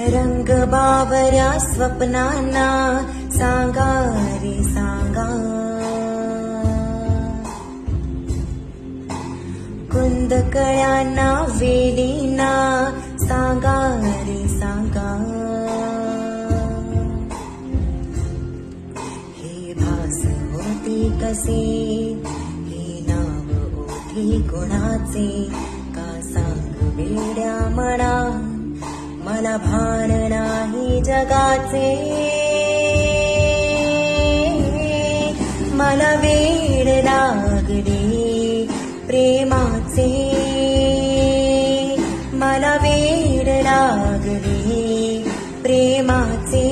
रंग बावऱ्या स्वप्नांना सांगा रे सांगा, कुंद कळ्यांना वेलींना सांगा रे सांगा. हे भास होती कसे, हे नाव ओठी कोणाचे, का सांग वेड्या मना, मला भान नाही जगाचे. मला वेड लागले प्रेमाचे, मला वेड लागले प्रेमाचे.